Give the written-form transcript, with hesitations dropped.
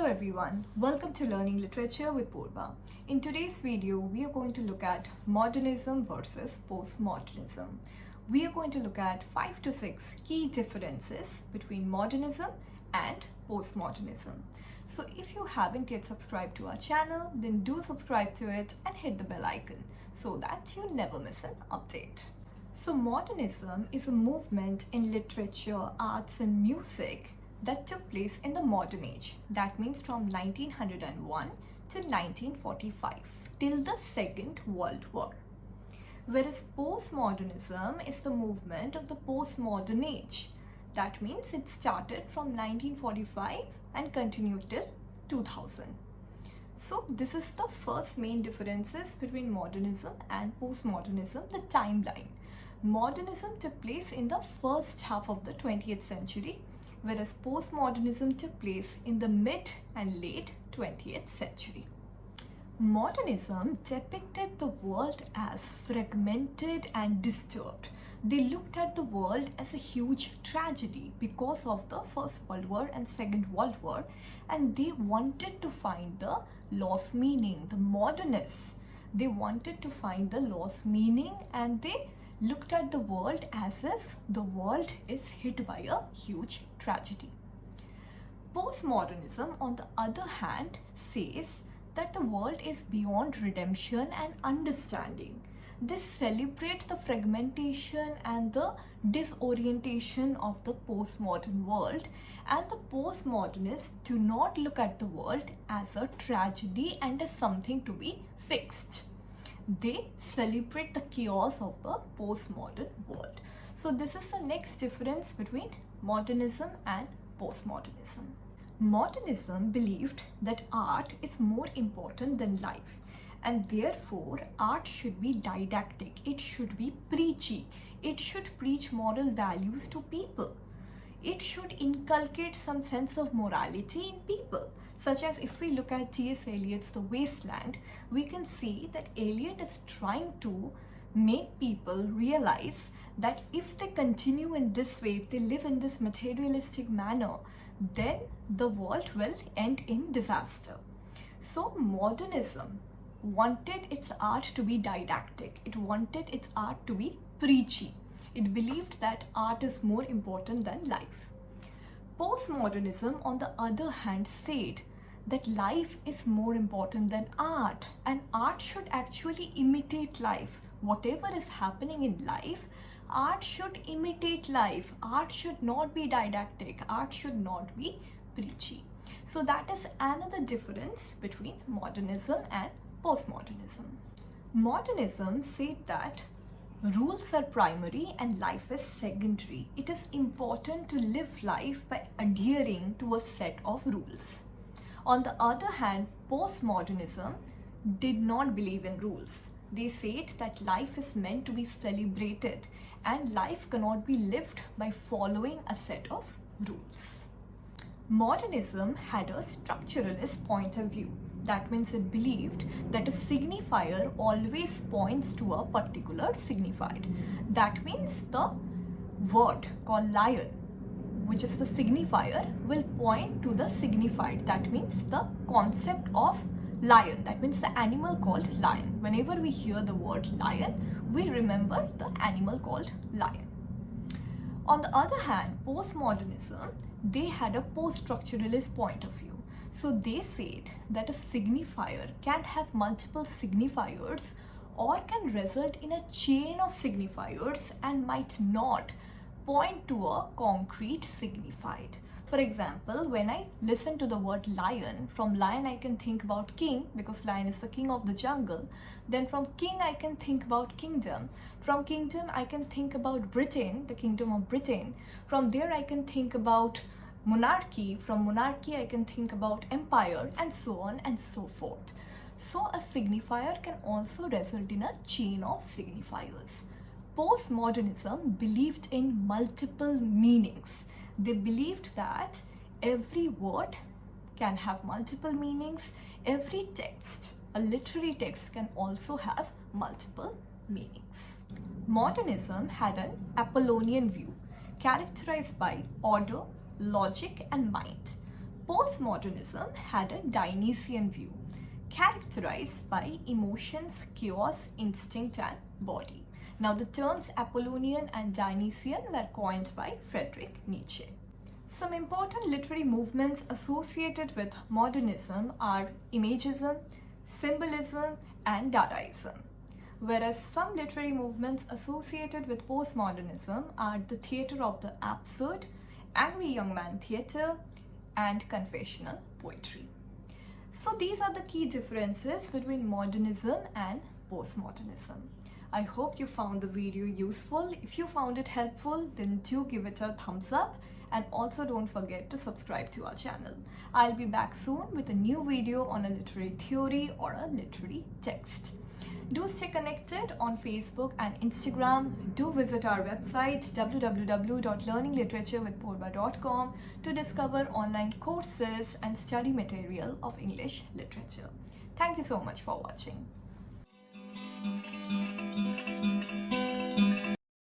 everyone, welcome to Learning Literature with Purba. In today's video, we are going to look at modernism versus postmodernism. We are going to look at 5 to 6 key differences between modernism and postmodernism. So if you haven't yet subscribed to our channel, then do subscribe to it and hit the bell icon so that you never miss an update. So modernism is a movement in literature, arts and music that took place in the modern age. That means from 1901 to 1945 till the Second World War. Whereas postmodernism is the movement of the postmodern age. That means it started from 1945 and continued till 2000. So this is the first main differences between modernism and postmodernism, the timeline. Modernism took place in the first half of the 20th century, whereas postmodernism took place in the mid and late 20th century. Modernism depicted the world as fragmented and disturbed. They looked at the world as a huge tragedy because of the First World War and Second World War, and they wanted to find the lost meaning. The modernists, they wanted to find the lost meaning, and they looked at the world as if the world is hit by a huge tragedy. Postmodernism, on the other hand, says that the world is beyond redemption and understanding. They celebrate the fragmentation and the disorientation of the postmodern world, and the postmodernists do not look at the world as a tragedy and as something to be fixed. They celebrate the chaos of the postmodern world. So this is the next difference between modernism and postmodernism. Modernism believed that art is more important than life, and therefore art should be didactic, it should be preachy, it should preach moral values to people. It should inculcate some sense of morality in people, such as if we look at T.S. Eliot's The Wasteland, we can see that Eliot is trying to make people realize that if they continue in this way, if they live in this materialistic manner, then the world will end in disaster. So modernism wanted its art to be didactic, it wanted its art to be preachy. It believed that art is more important than life. Postmodernism, on the other hand, said that life is more important than art, and art should actually imitate life. Whatever is happening in life, art should imitate life. Art should not be didactic. Art should not be preachy. So that is another difference between modernism and postmodernism. Modernism said that rules are primary and life is secondary. It is important to live life by adhering to a set of rules. On the other hand, postmodernism did not believe in rules. They said that life is meant to be celebrated and life cannot be lived by following a set of rules. Modernism had a structuralist point of view. That means it believed that a signifier always points to a particular signified. That means the word called lion, which is the signifier, will point to the signified. That means the concept of lion. That means the animal called lion. Whenever we hear the word lion, we remember the animal called lion. On the other hand, postmodernism, they had a post-structuralist point of view. So they said that a signifier can have multiple signifiers or can result in a chain of signifiers and might not point to a concrete signified. For example, when I listen to the word lion, from lion I can think about king because lion is the king of the jungle. Then from king I can think about kingdom. From kingdom I can think about Britain, the kingdom of Britain. From there I can think about monarchy. From monarchy I can think about empire, and so on and so forth. So a signifier can also result in a chain of signifiers. Postmodernism believed in multiple meanings. They believed that every word can have multiple meanings. Every text, a literary text, can also have multiple meanings. Modernism had an Apollonian view characterized by order, logic and mind. Postmodernism had a Dionysian view, characterized by emotions, chaos, instinct, and body. Now, the terms Apollonian and Dionysian were coined by Friedrich Nietzsche. Some important literary movements associated with modernism are Imagism, Symbolism, and Dadaism, whereas some literary movements associated with postmodernism are the theatre of the absurd, angry young man theatre, and confessional poetry. So these are the key differences between modernism and postmodernism. I hope you found the video useful. If you found it helpful, then do give it a thumbs up, and also don't forget to subscribe to our channel. I'll be back soon with a new video on a literary theory or a literary text. Do stay connected on Facebook and Instagram. Do visit our website www.learningliteraturewithpurba.com to discover online courses and study material of English literature. Thank you so much for watching.